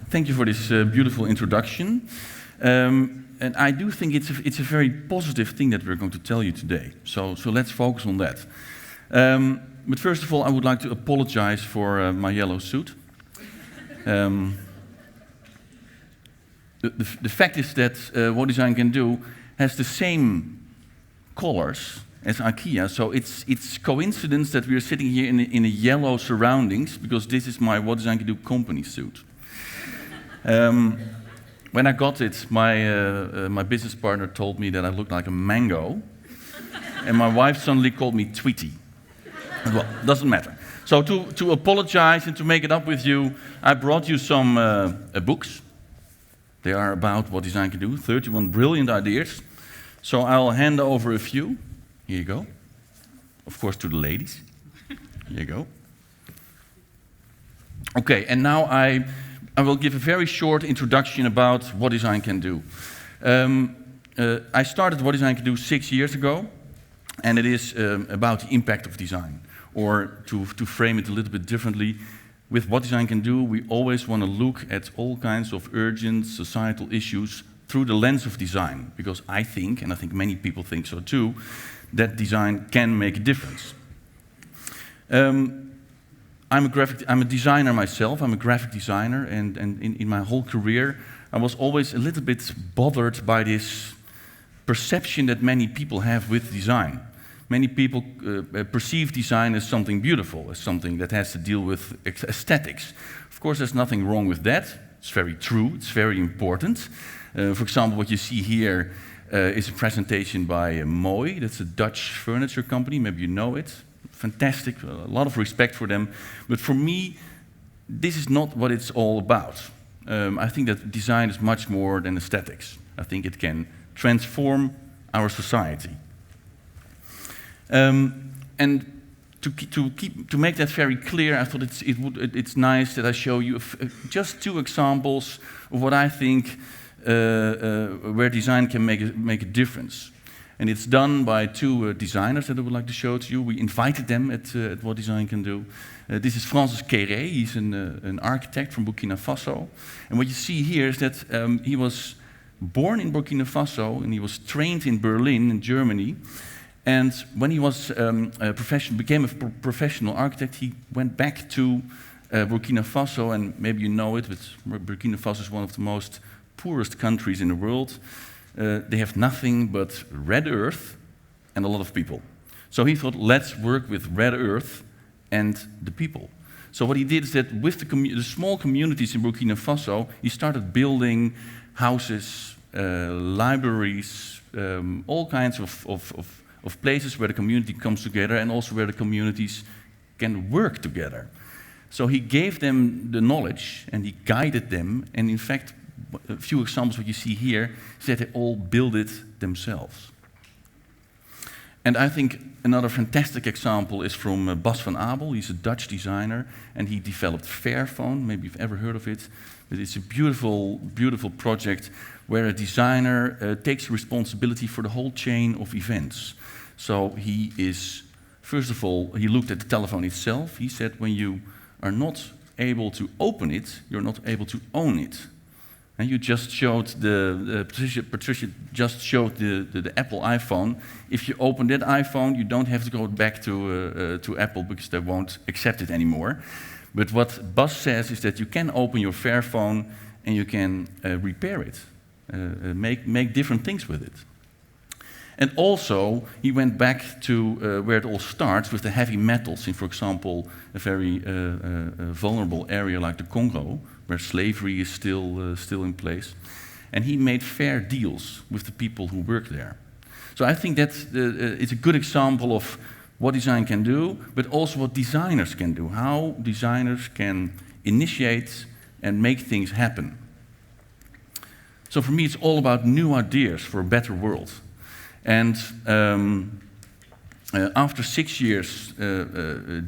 Thank you for this beautiful introduction. And I do think it's a very positive thing that we're going to tell you today. So let's focus on that. But first of all, I would like to apologize for my yellow suit. The fact is that What Design Can Do has the same colors as IKEA, so it's coincidence that we are sitting here in a yellow surroundings, because this is my What Design Can Do company suit. When I got it, my business partner told me that I looked like a mango, and my wife suddenly called me Tweety. Well, doesn't matter. So to apologize and to make it up with you, I brought you some books. They are about what design can do, 31 brilliant ideas. So I'll hand over a few. Here you go. Of course, to the ladies. Here you go. Okay, and now I will give a very short introduction about what design can do. I started What Design Can Do 6 years ago, and it is about the impact of design. Or to frame it a little bit differently, with What Design Can Do, we always want to look at all kinds of urgent societal issues through the lens of design, because I think, and I think many people think so too, that design can make a difference. I'm a designer myself. I'm a graphic designer, and in my whole career, I was always a little bit bothered by this perception that many people have with design. Many people perceive design as something beautiful, as something that has to deal with aesthetics. Of course, there's nothing wrong with that. It's very true. It's very important. For example, what you see here is a presentation by Mooi. That's a Dutch furniture company. Maybe you know it. Fantastic. A lot of respect for them. But for me, this is not what it's all about. I think that design is much more than aesthetics. I think it can transform our society. And to make that very clear, I thought it's nice that I show you just 2 examples of what I think where design can make a difference. And it's done by 2 designers that I would like to show to you. We invited them at What Design Can Do. This is Francis Kéré. He's an architect from Burkina Faso. And what you see here is that he was born in Burkina Faso, and he was trained in Berlin, in Germany. And when he was became a professional architect, he went back to Burkina Faso, and maybe you know it, but Burkina Faso is one of the most poorest countries in the world. They have nothing but red earth and a lot of people. So he thought, let's work with red earth and the people. So what he did is that with the small communities in Burkina Faso, he started building houses, libraries, all kinds of places where the community comes together, and also where the communities can work together. So he gave them the knowledge and he guided them, and in fact, a few examples what you see here is that they all build it themselves. And I think another fantastic example is from Bas van Abel. He's a Dutch designer, and he developed Fairphone. Maybe you've ever heard of it, but it's a beautiful, beautiful project where a designer takes responsibility for the whole chain of events. So he is, first of all, he looked at the telephone itself. He said, when you are not able to open it, you're not able to own it. And you just showed Patricia just showed the Apple iPhone. If you open that iPhone, you don't have to go back to Apple, because they won't accept it anymore. But what Bas says is that you can open your Fairphone and you can repair it, make different things with it. And also, he went back to where it all starts, with the heavy metals in, for example, a very vulnerable area like the Congo, where slavery is still in place. And he made fair deals with the people who work there. So I think that it's a good example of what design can do, but also what designers can do, how designers can initiate and make things happen. So for me, it's all about new ideas for a better world. And after 6 years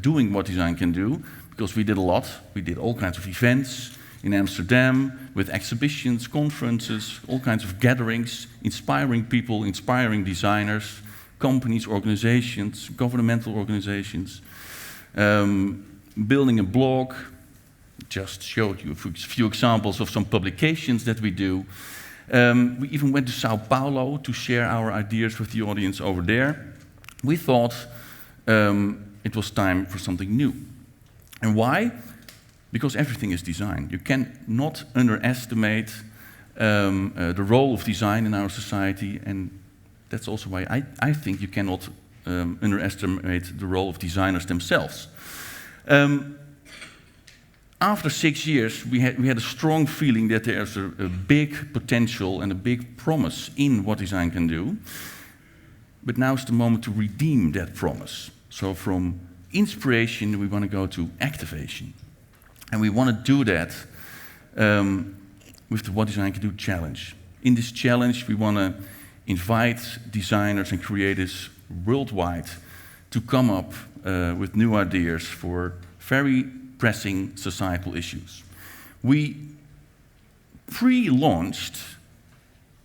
doing What Design Can Do, because we did a lot, we did all kinds of events in Amsterdam, with exhibitions, conferences, all kinds of gatherings, inspiring people, inspiring designers, companies, organizations, governmental organizations, building a blog, just showed you a few examples of some publications that we do. We even went to Sao Paulo to share our ideas with the audience over there. We thought it was time for something new. And why? Because everything is design. You cannot underestimate the role of design in our society, and that's also why I think you cannot underestimate the role of designers themselves. After 6 years, we had a strong feeling that there's a big potential and a big promise in what design can do. But now is the moment to redeem that promise. So from inspiration, we want to go to activation. And we want to do that with the What Design Can Do challenge. In this challenge, we want to invite designers and creators worldwide to come up with new ideas for very pressing societal issues. We pre-launched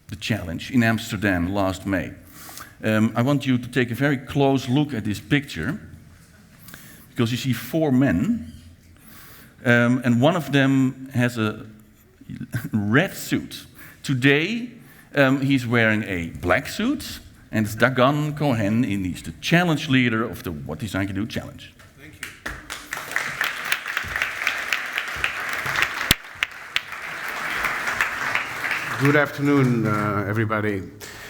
the challenge in Amsterdam last May. I want you to take a very close look at this picture, because you see 4 men, and one of them has a red suit. Today, he's wearing a black suit, and it's Dagan Cohen, and he's the challenge leader of the What Design Can Do challenge. Thank you. Good afternoon, everybody.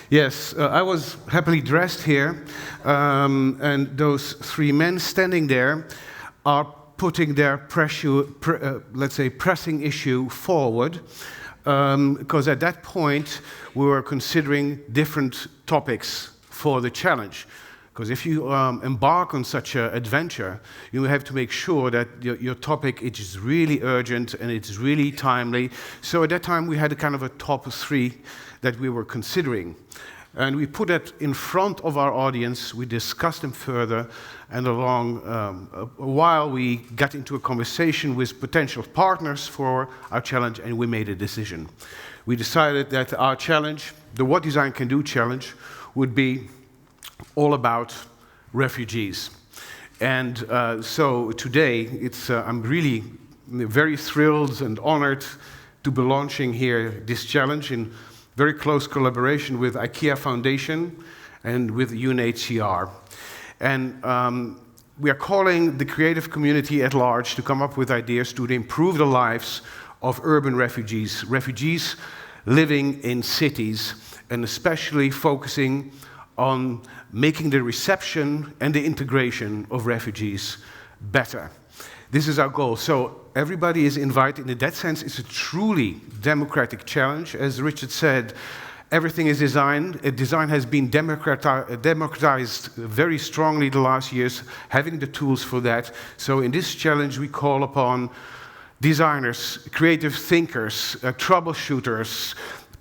Yes, I was happily dressed here, and those 3 men standing there are putting their let's say, pressing issue forward, because at that point we were considering different topics for the challenge. Because if you embark on such an adventure, you have to make sure that your topic is really urgent and it's really timely. So at that time we had a kind of a top 3 that we were considering. And we put that in front of our audience, we discussed them further, and along a while we got into a conversation with potential partners for our challenge, and we made a decision. We decided that our challenge, the What Design Can Do challenge, would be all about refugees. And so today, I'm really very thrilled and honored to be launching here this challenge in very close collaboration with IKEA Foundation and with UNHCR. And we are calling the creative community at large to come up with ideas to improve the lives of urban refugees, refugees living in cities, and especially focusing on making the reception and the integration of refugees better. This is our goal. So everybody is invited. In that sense, it's a truly democratic challenge. As Richard said, everything is designed. Design has been democratized very strongly the last years, having the tools for that. So in this challenge, we call upon designers, creative thinkers, troubleshooters,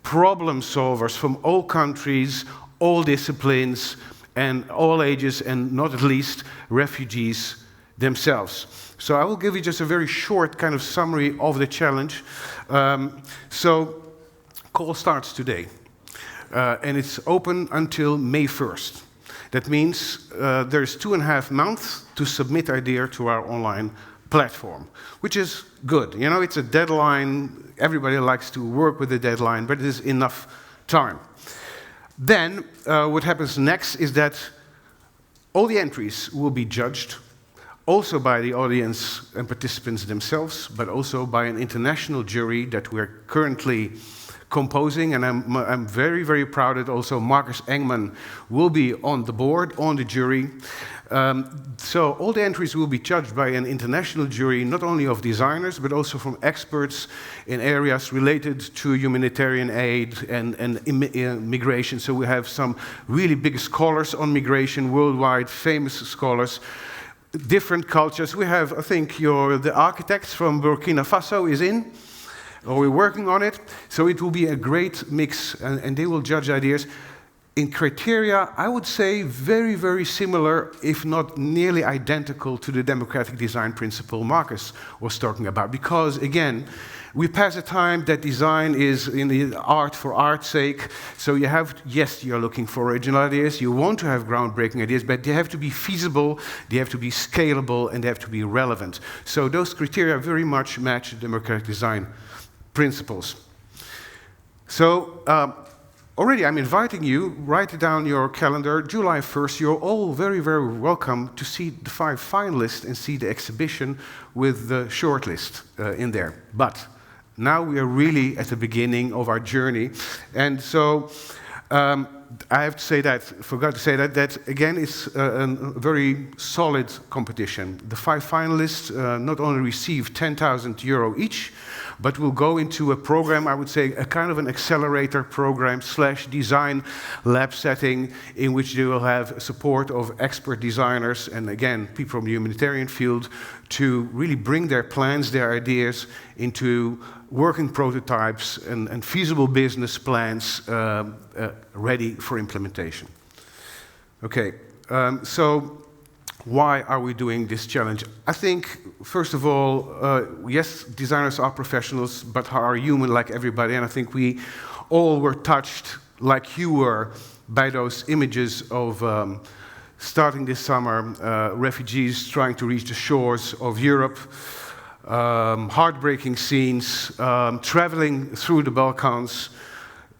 problem solvers from all countries, all disciplines, and all ages, and not at least refugees themselves. So I will give you just a very short kind of summary of the challenge. So call starts today, and it's open until May 1st. That means there's 2.5 months to submit idea to our online platform, which is good. You know, it's a deadline. Everybody likes to work with a deadline, but it is enough time. Then what happens next is that all the entries will be judged, also by the audience and participants themselves, but also by an international jury that we're currently composing. And I'm very, very proud that also Marcus Engman will be on the board, on the jury. So all the entries will be judged by an international jury, not only of designers, but also from experts in areas related to humanitarian aid and migration. So we have some really big scholars on migration, worldwide famous scholars, different cultures. We have, I think, the architect from Burkina Faso is in, or we're working on it. So it will be a great mix, and they will judge ideas. in criteria, I would say very, very similar, if not nearly identical, to the democratic design principle Marcus was talking about. Because, again, we pass a time that design is in the art for art's sake. So you have, yes, you're looking for original ideas, you want to have groundbreaking ideas, but they have to be feasible, they have to be scalable, and they have to be relevant. So those criteria very much match the democratic design principles. So, already, I'm inviting you, write it down your calendar, July 1st, you're all very, very welcome to see the 5 finalists and see the exhibition with the shortlist in there. But now we are really at the beginning of our journey. And so I have to say that, forgot to say that again, it's a very solid competition. The 5 finalists not only receive €10,000 each, but will go into a program, I would say, a kind of an accelerator program / design lab setting in which they will have support of expert designers and, again, people from the humanitarian field to really bring their plans, their ideas into working prototypes and feasible business plans ready for implementation. Okay, so why are we doing this challenge? I think, first of all, yes, designers are professionals, but are human like everybody, and I think we all were touched, like you were, by those images of starting this summer, refugees trying to reach the shores of Europe, heartbreaking scenes, traveling through the Balkans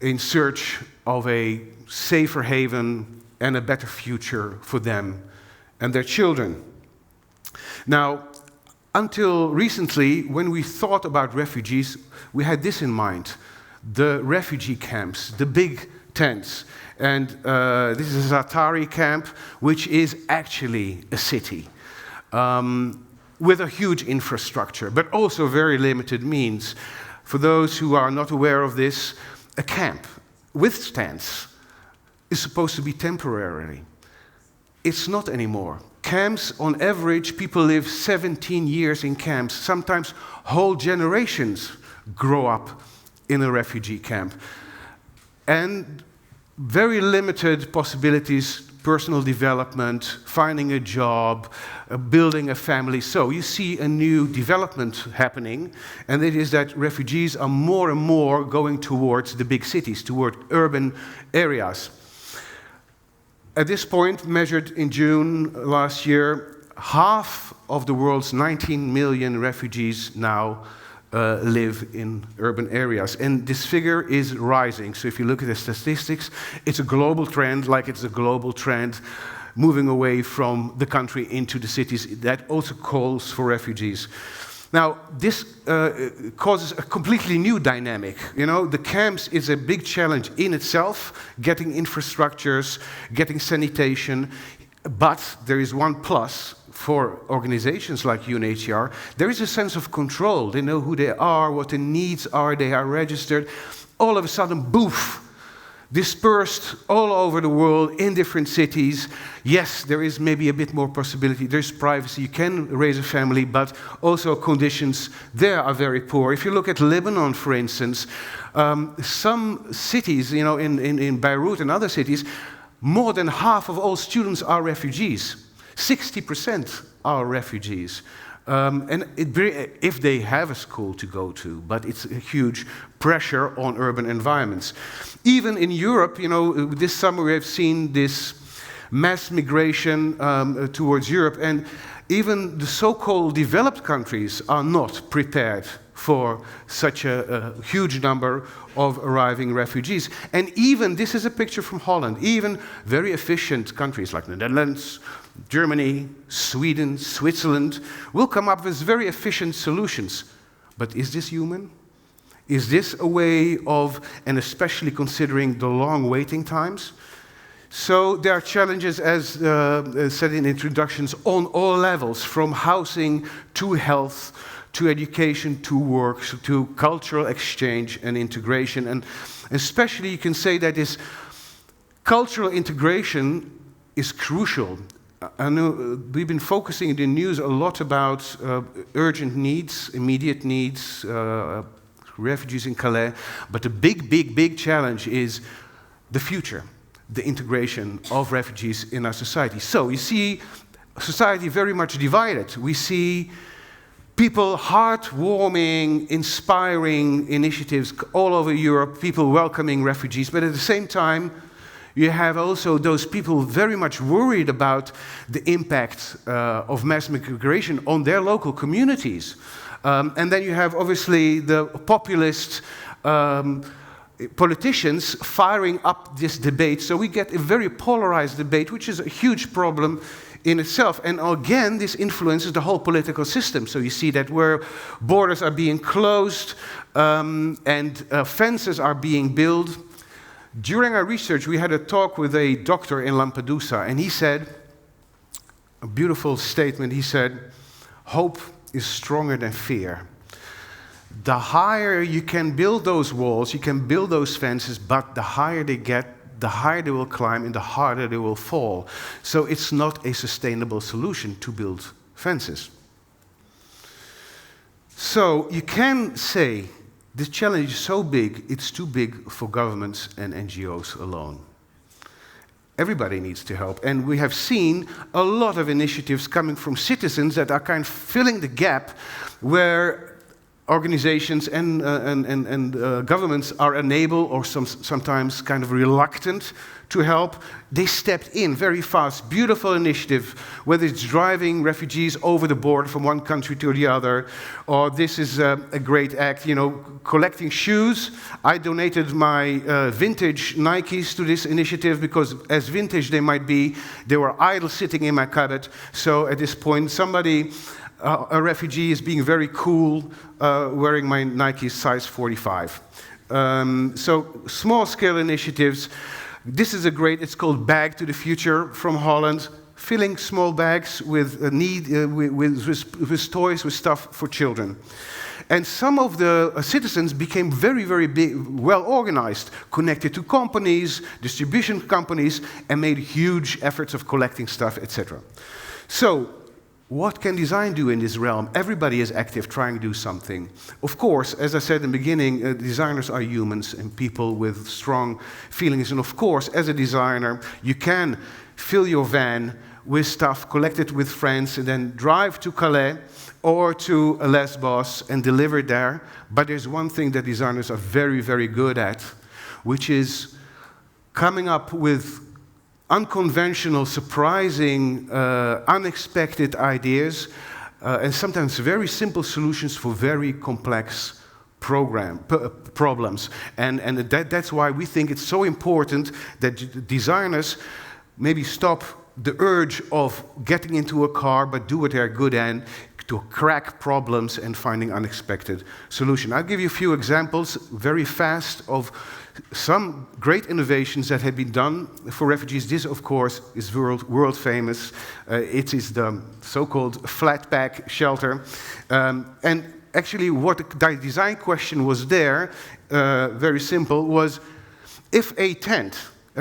in search of a safer haven and a better future for them and their children. Now, until recently, when we thought about refugees, we had this in mind: the refugee camps, the big tents. And this is a Zatari camp, which is actually a city with a huge infrastructure, but also very limited means. For those who are not aware of this, a camp with tents is supposed to be temporary. It's not anymore. Camps, on average, people live 17 years in camps. Sometimes whole generations grow up in a refugee camp. And very limited possibilities, personal development, finding a job, building a family. So you see a new development happening, and it is that refugees are more and more going towards the big cities, toward urban areas. At this point, measured in June last year, half of the world's 19 million refugees now live in urban areas. And this figure is rising. So if you look at the statistics, it's a global trend, like it's a global trend moving away from the country into the cities. That also calls for refugees. Now, this causes a completely new dynamic. You know, the camps is a big challenge in itself, getting infrastructures, getting sanitation, but there is one plus for organizations like UNHCR. There is a sense of control. They know who they are, what the needs are, they are registered. All of a sudden, boof, dispersed all over the world in different cities. Yes, there is maybe a bit more possibility. There's privacy. You can raise a family, but also conditions there are very poor. If you look at Lebanon, for instance, some cities, you know, in Beirut and other cities, more than half of all students are refugees. 60% are refugees. And if they have a school to go to, but it's a huge pressure on urban environments. Even in Europe, you know, this summer we have seen this mass migration towards Europe, and even the so-called developed countries are not prepared for such a huge number of arriving refugees. And even, this is a picture from Holland, even very efficient countries like the Netherlands, Germany, Sweden, Switzerland will come up with very efficient solutions. But is this human? Is this a way of, and especially considering the long waiting times? So there are challenges, as said in introductions, on all levels, from housing to health, to education, to work, to cultural exchange and integration. And especially you can say that this cultural integration is crucial. I know we've been focusing in the news a lot about urgent needs, immediate needs, refugees in Calais, but the big challenge is the future. the integration of refugees in our society. So you see society very much divided. We see people, heartwarming, inspiring initiatives all over Europe, people welcoming refugees, but at the same time, you have also those people very much worried about the impact of mass migration on their local communities. And then you have obviously the populist politicians firing up this debate. So we get a very polarized debate, which is a huge problem in itself. And again, this influences the whole political system. So you see that where borders are being closed and fences are being built. During our research, we had a talk with a doctor in Lampedusa, and he said, a beautiful statement, he said, hope is stronger than fear. The higher you can build those walls, you can build those fences, but the higher they get, the higher they will climb and the harder they will fall. So it's not a sustainable solution to build fences. So you can say, this challenge is so big, it's too big for governments and NGOs alone. Everybody needs to help. And we have seen a lot of initiatives coming from citizens that are kind of filling the gap where organizations and governments are unable or sometimes kind of reluctant to help. They stepped in very fast. Beautiful initiative, whether it's driving refugees over the border from one country to the other, or this is a great act, collecting shoes. I donated my vintage Nikes to this initiative because as vintage they might be, they were idle sitting in my cupboard. So at this point, a refugee is being very cool wearing my Nike size 45. So small-scale initiatives. This is it's called Bag to the Future from Holland, filling small bags with with toys, with stuff for children. And some of the citizens became very, very big, well organized, connected to companies, distribution companies, and made huge efforts of collecting stuff, etc. So, what can design do in this realm? Everybody is active, trying to do something. Of course, as I said in the beginning, designers are humans and people with strong feelings. And of course, as a designer, you can fill your van with stuff, collect it with friends, and then drive to Calais or to Lesbos and deliver it there. But there's one thing that designers are very, very good at, which is coming up with unconventional, surprising, unexpected ideas, and sometimes very simple solutions for very complex problems. And that's why we think it's so important that designers maybe stop the urge of getting into a car, but do what they're good at, to crack problems and finding unexpected solutions. I'll give you a few examples very fast of some great innovations that have been done for refugees. This, of course, is world famous. It is the so-called flat pack shelter. And actually, what the design question was there, very simple, was if a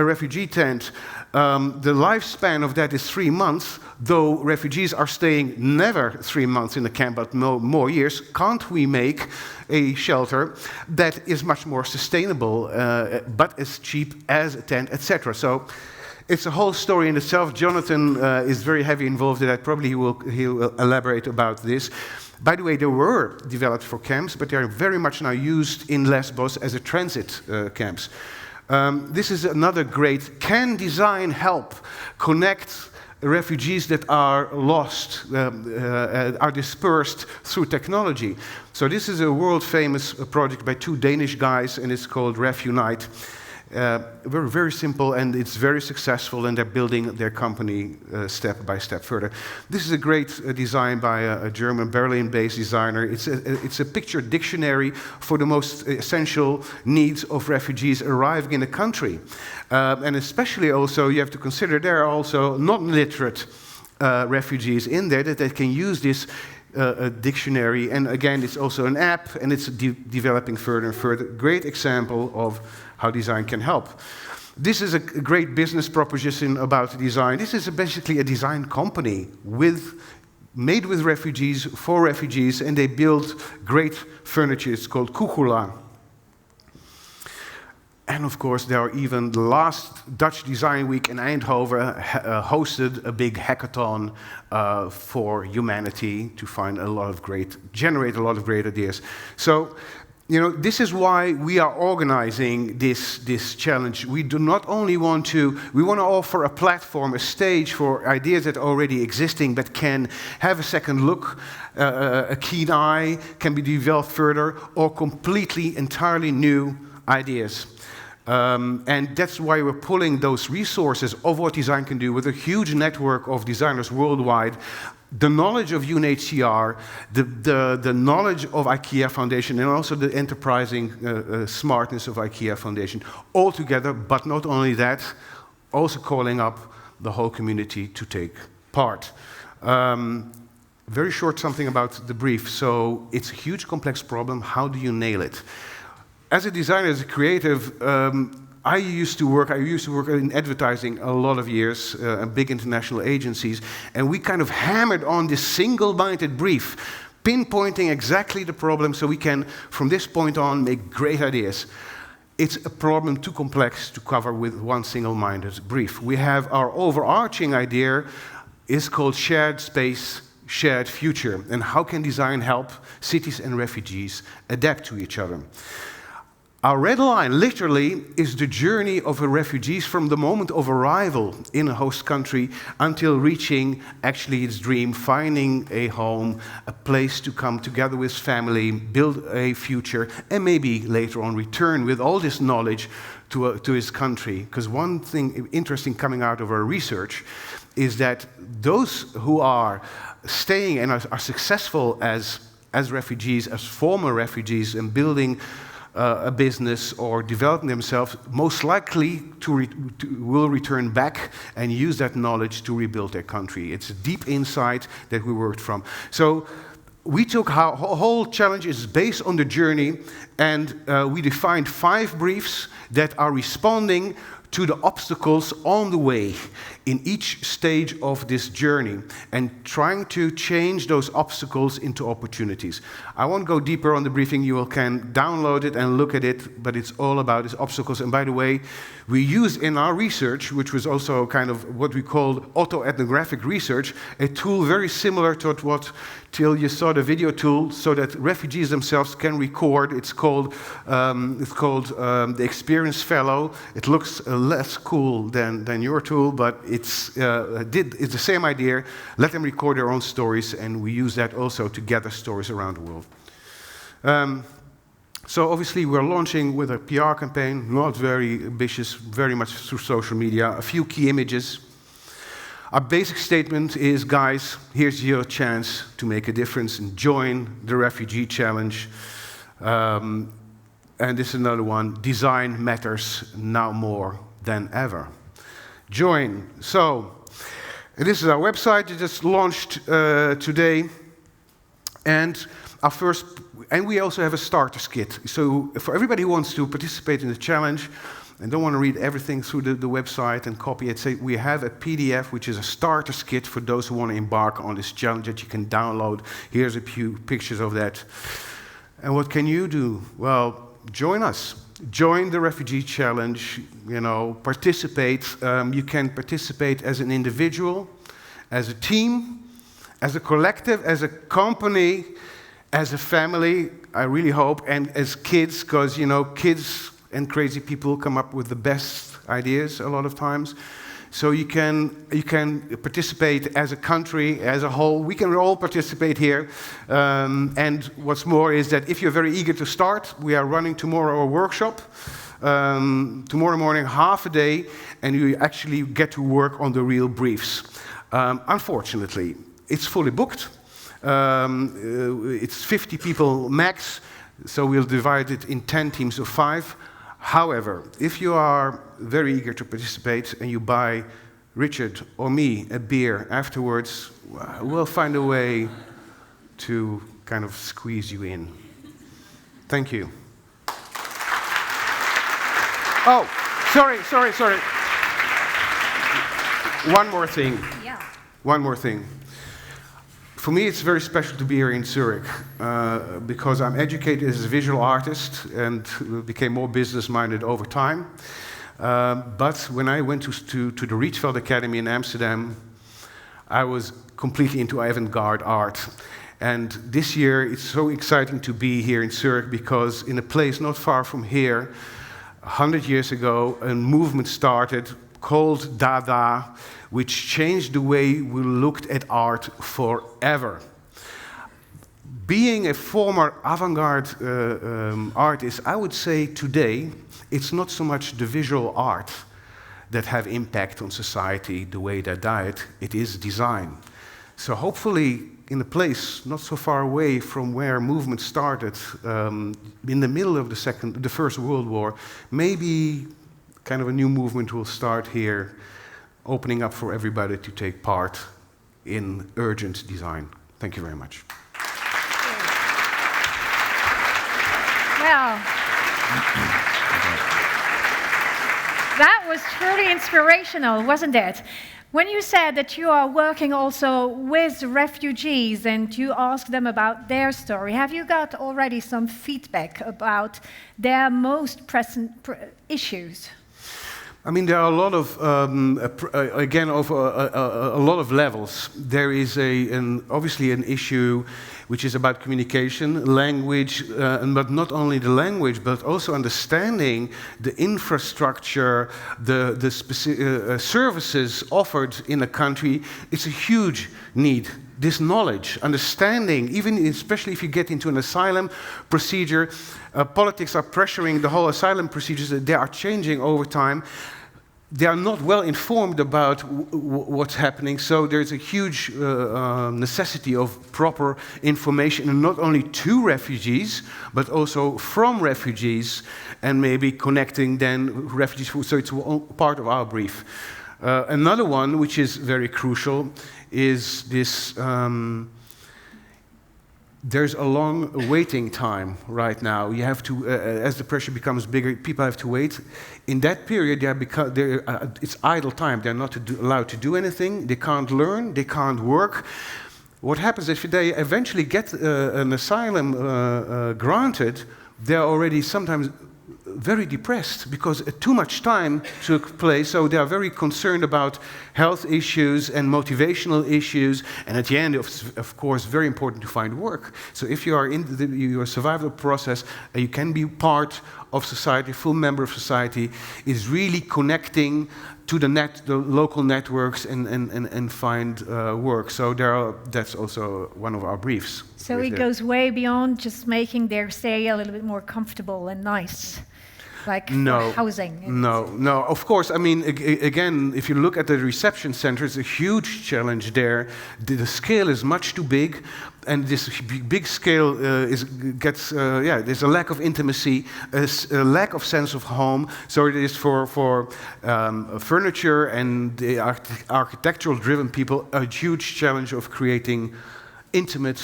refugee tent, the lifespan of that is 3 months, though refugees are staying never 3 months in a camp, but more years, can't we make a shelter that is much more sustainable, but as cheap as a tent, etc. So it's a whole story in itself. Jonathan is very heavily involved in that. Probably he will elaborate about this. By the way, they were developed for camps, but they are very much now used in Lesbos as a transit camps. This is another great, can design help connect refugees that are lost, are dispersed through technology? So this is a world-famous project by 2 Danish guys, and it's called Refunite. Very, very simple, and it's very successful, and they're building their company step by step further. This is a great design by a German, Berlin-based designer. It's a picture dictionary for the most essential needs of refugees arriving in a country. And especially also, you have to consider there are also non-literate refugees in there that they can use this dictionary. And again, it's also an app, and it's developing further and further. Great example of how design can help. This is a great business proposition about design. This is basically a design company made with refugees, for refugees, and they build great furniture. It's called Kukula. And of course, there are even the last Dutch Design Week in Eindhoven hosted a big hackathon for humanity to generate a lot of great ideas. So, you know, this is why we are organizing this challenge. We do not only want to offer a platform, a stage for ideas that are already existing but can have a second look, a keen eye, can be developed further, or completely, entirely new ideas. And that's why we're pulling those resources of what design can do with a huge network of designers worldwide, the knowledge of UNHCR, the knowledge of IKEA Foundation, and also the enterprising smartness of IKEA Foundation, all together, but not only that, also calling up the whole community to take part. Very short something about the brief. So it's a huge, complex problem. How do you nail it? As a designer, as a creative, I used to work in advertising a lot of years, big international agencies, and we kind of hammered on this single-minded brief, pinpointing exactly the problem so we can, from this point on, make great ideas. It's a problem too complex to cover with one single-minded brief. We have our overarching idea is called shared space, shared future, and how can design help cities and refugees adapt to each other? Our red line, literally, is the journey of refugees from the moment of arrival in a host country until reaching, actually, its dream, finding a home, a place to come together with family, build a future, and maybe later on return with all this knowledge to his country. Because one thing interesting coming out of our research is that those who are staying and are successful as refugees, as former refugees, and building a business or developing themselves, most likely will return back and use that knowledge to rebuild their country. It's a deep insight that we worked from. So we took our whole challenge is based on the journey, and we defined 5 briefs that are responding to the obstacles on the way in each stage of this journey and trying to change those obstacles into opportunities. I won't go deeper on the briefing. You can download it and look at it, but it's all about these obstacles. And by the way, we used in our research, which was also kind of what we called autoethnographic research, a tool very similar to what till you saw the video tool, so that refugees themselves can record. It's called the Experience Fellow. It looks less cool than your tool, but it's the same idea. Let them record their own stories, and we use that also to gather stories around the world. So obviously we're launching with a PR campaign, not very ambitious, very much through social media, a few key images. Our basic statement is, guys, here's your chance to make a difference and join the Refugee Challenge. And this is another one, design matters now more than ever. Join. So, this is our website. It just launched today. And we also have a starter kit. So for everybody who wants to participate in the challenge and don't want to read everything through the website and copy it, we have a PDF, which is a starter kit for those who want to embark on this challenge that you can download. Here's a few pictures of that. And what can you do? Well, join us. Join the Refugee Challenge, participate. You can participate as an individual, as a team, as a collective, as a company, as a family, I really hope, and as kids, because, kids and crazy people come up with the best ideas a lot of times. So you can participate as a country, as a whole. We can all participate here. And what's more is that if you're very eager to start, we are running tomorrow a workshop. Tomorrow morning, half a day, and you actually get to work on the real briefs. Unfortunately, it's fully booked. It's 50 people max, so we'll divide it in 10 teams of 5. However, if you are very eager to participate and you buy Richard or me a beer afterwards, we'll find a way to kind of squeeze you in. Thank you. Oh, sorry. One more thing. Yeah. One more thing. For me, it's very special to be here in Zurich because I'm educated as a visual artist and became more business-minded over time. But when I went to the Rietveld Academy in Amsterdam, I was completely into avant-garde art. And this year, it's so exciting to be here in Zurich because in a place not far from here, 100 years ago, a movement started called Dada, which changed the way we looked at art forever. Being a former avant-garde artist, I would say today, it's not so much the visual art that have impact on society the way they died, it is design. So hopefully, in a place not so far away from where movement started, in the middle of the First World War, maybe kind of a new movement will start here, opening up for everybody to take part in urgent design. Thank you very much. Well, that was truly inspirational, wasn't it? When you said that you are working also with refugees and you ask them about their story, have you got already some feedback about their most present issues? I mean, there are a lot of, again, of a lot of levels. There is obviously an issue which is about communication, language, but not only the language, but also understanding the infrastructure, the services offered in a country. It's a huge need. This knowledge, understanding, even especially if you get into an asylum procedure, politics are pressuring the whole asylum procedures. They are changing over time. They are not well informed about what's happening, so there's a huge necessity of proper information, and not only to refugees, but also from refugees, and maybe connecting then refugees. So it's part of our brief. Another one, which is very crucial, is this. There's a long waiting time right now. You have to, as the pressure becomes bigger, people have to wait. In that period, it's idle time. They're not allowed to do anything. They can't learn. They can't work. What happens if they eventually get an asylum granted? They're already sometimes very depressed because too much time took place, so they are very concerned about health issues and motivational issues, and at the end, of course, very important to find work. So if you are in your survival process, you can be part of society, full member of society, is really connecting to the local networks and find work. So that's also one of our briefs. So it goes way beyond just making their stay a little bit more comfortable and nice. Like housing? No. Of course, I mean, again, if you look at the reception center, it's a huge challenge there. The scale is much too big, and this big scale there's a lack of intimacy, a lack of sense of home. So it is for furniture and the architectural-driven people a huge challenge of creating intimate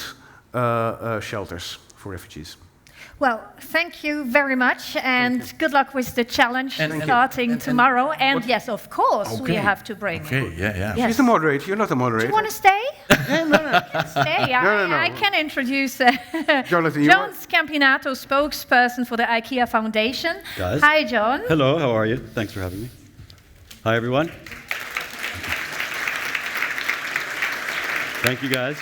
shelters for refugees. Well, thank you very much, and good luck with the challenge starting tomorrow. And yes, of course, we have to bring. Okay, yeah. Yes. She's the moderator. You're not the moderator. Do you want to stay? Yeah, no. You can stay. No. I can introduce Jonathan, John Spampinato, spokesperson for the IKEA Foundation. Guys. Hi, John. Hello, how are you? Thanks for having me. Hi, everyone. Thank you, guys.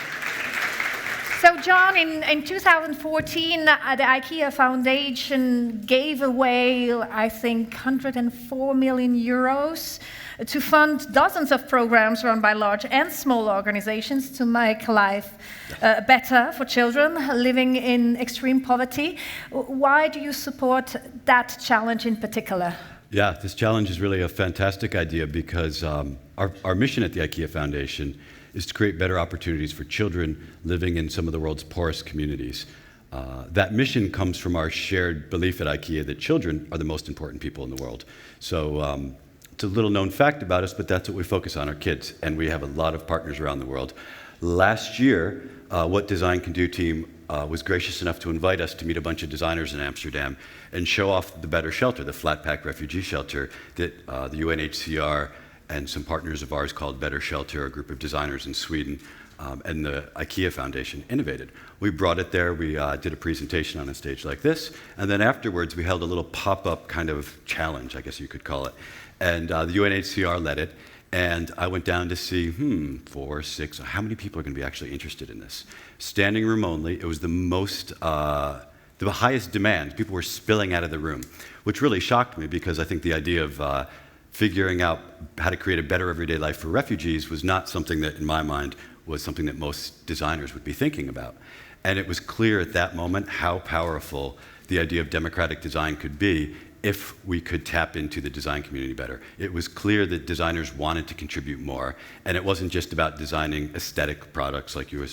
So, John, in 2014, the IKEA Foundation gave away, I think, 104 million euros to fund dozens of programs run by large and small organizations to make life better for children living in extreme poverty. Why do you support that challenge in particular? Yeah, this challenge is really a fantastic idea because our mission at the IKEA Foundation is to create better opportunities for children living in some of the world's poorest communities. That mission comes from our shared belief at IKEA that children are the most important people in the world. So it's a little known fact about us, but that's what we focus on, our kids, and we have a lot of partners around the world. Last year, What Design Can Do team was gracious enough to invite us to meet a bunch of designers in Amsterdam and show off the Better Shelter, the flat pack refugee shelter that the UNHCR and some partners of ours called Better Shelter, a group of designers in Sweden, and the IKEA Foundation innovated. We brought it there, we did a presentation on a stage like this, and then afterwards we held a little pop-up kind of challenge, I guess you could call it. And the UNHCR led it, and I went down to see, 4, 6, how many people are going to be actually interested in this? Standing room only, it was the most, the highest demand. People were spilling out of the room, which really shocked me because I think the idea of figuring out how to create a better everyday life for refugees was not something that, in my mind, was something that most designers would be thinking about. And it was clear at that moment how powerful the idea of democratic design could be if we could tap into the design community better. It was clear that designers wanted to contribute more, and it wasn't just about designing aesthetic products like you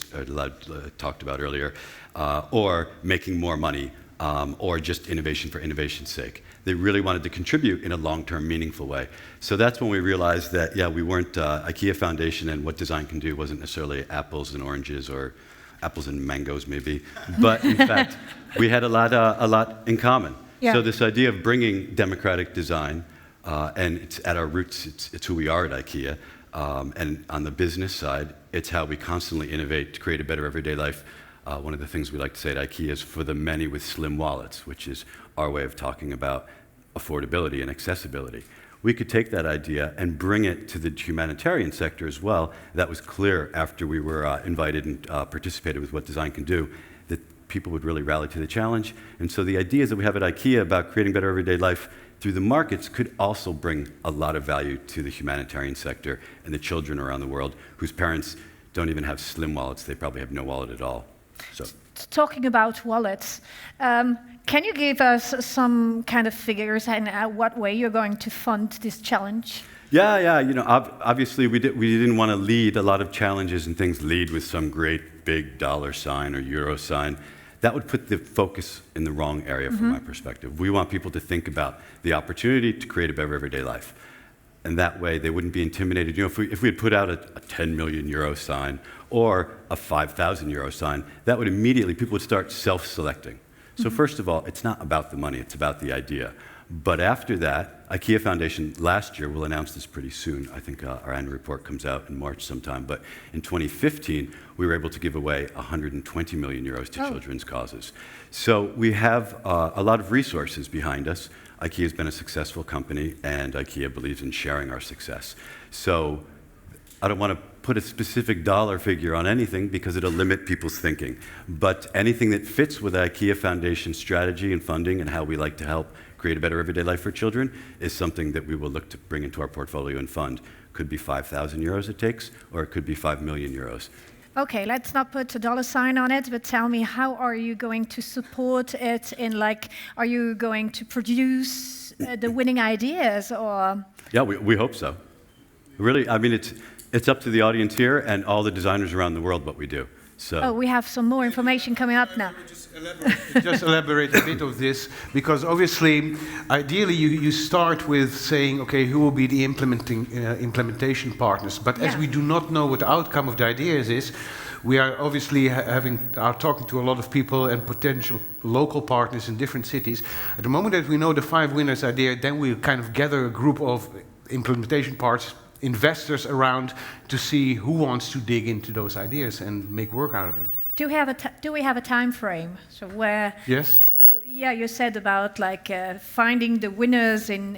talked about earlier, or making more money, or just innovation for innovation's sake. They really wanted to contribute in a long-term, meaningful way. So that's when we realized that, yeah, we weren't, IKEA Foundation and what design can do wasn't necessarily apples and oranges or apples and mangoes maybe, but in fact, we had a lot in common. Yeah. So this idea of bringing democratic design, and it's at our roots, it's who we are at IKEA, and on the business side, it's how we constantly innovate to create a better everyday life. One of the things we like to say at IKEA is for the many with slim wallets, which is our way of talking about affordability and accessibility. We could take that idea and bring it to the humanitarian sector as well. That was clear after we were invited and participated with What Design Can Do, that people would really rally to the challenge. And so the ideas that we have at IKEA about creating better everyday life through the markets could also bring a lot of value to the humanitarian sector and the children around the world whose parents don't even have slim wallets. They probably have no wallet at all. So. Talking about wallets, can you give us some kind of figures and what way you're going to fund this challenge? Yeah. You know, obviously we didn't want to lead a lot of challenges and things lead with some great big dollar sign or euro sign. That would put the focus in the wrong area from my perspective. We want people to think about the opportunity to create a better everyday life. And that way they wouldn't be intimidated. You know, if we had put out a 10 million euro sign or a 5,000 euro sign, that would immediately, people would start self-selecting. So first of all, it's not about the money, it's about the idea. But after that, IKEA Foundation last year, we'll announce this pretty soon, I think our annual report comes out in March sometime, but in 2015, we were able to give away 120 million euros to children's causes. So we have a lot of resources behind us. IKEA has been a successful company, and IKEA believes in sharing our success. So I don't want to put a specific dollar figure on anything because it'll limit people's thinking. But anything that fits with IKEA Foundation strategy and funding and how we like to help create a better everyday life for children is something that we will look to bring into our portfolio and fund. Could be 5,000 euros it takes, or it could be 5 million euros. Okay, let's not put a dollar sign on it, but tell me, how are you going to support it in, like, are you going to produce the winning ideas, or? Yeah, we hope so. Really, I mean, it's up to the audience here and all the designers around the world what we do. So. Oh, we have some more information coming up now. Just elaborate a bit of this, because obviously, ideally, you start with saying, okay, who will be the implementation partners? But as we do not know what the outcome of the ideas is, we are obviously are talking to a lot of people and potential local partners in different cities. At the moment that we know the 5 winners are there, then we kind of gather a group of implementation partners, investors around to see who wants to dig into those ideas and make work out of it. Do we have a time frame? So where? Yes. Yeah, you said about like finding the winners in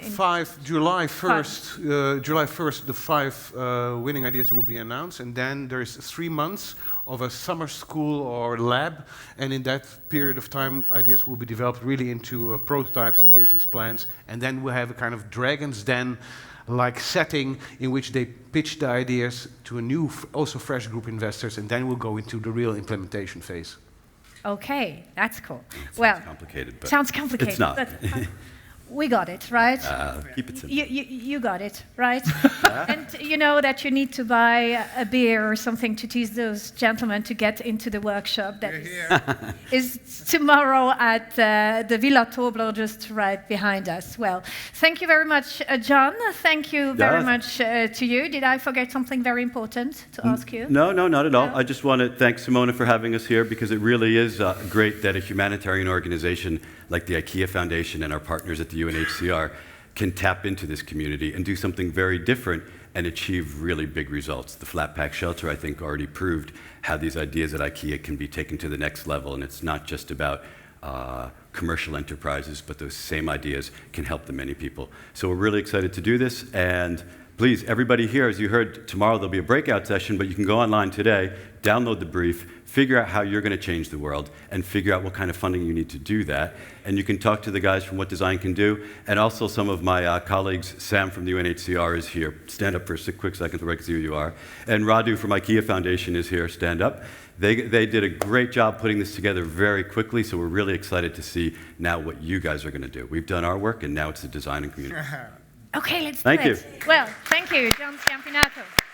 July 1st. July 1st, the 5 winning ideas will be announced, and then there's 3 months of a summer school or lab, and in that period of time, ideas will be developed really into prototypes and business plans, and then we'll have a kind of Dragon's Den like setting in which they pitch the ideas to a new, also fresh group of investors, and then we'll go into the real implementation phase. Okay, that's cool. Sounds complicated, but sounds complicated. It's not. But, we got it, right? Keep it simple. You got it, right? And you know that you need to buy a beer or something to tease those gentlemen to get into the workshop that is tomorrow at the Villa Tobler, just right behind us. Well, thank you very much, John. Thank you very much to you. Did I forget something very important to ask you? No, not at all. I just want to thank Simona for having us here, because it really is great that a humanitarian organization like the IKEA Foundation and our partners at the UNHCR can tap into this community and do something very different and achieve really big results. The flat pack shelter, I think, already proved how these ideas at IKEA can be taken to the next level, and it's not just about commercial enterprises, but those same ideas can help the many people. So we're really excited to do this, and please, everybody here, as you heard, tomorrow there'll be a breakout session, but you can go online today, download the brief, figure out how you're going to change the world, and figure out what kind of funding you need to do that. And you can talk to the guys from What Design Can Do, and also some of my colleagues. Sam from the UNHCR is here. Stand up for a quick second so I can see who you are. And Radu from IKEA Foundation is here. Stand up. They did a great job putting this together very quickly, so we're really excited to see now what you guys are going to do. We've done our work, and now it's the design and community. Okay, let's Thank do you. it. Well, thank you, Jonathan Spampinato.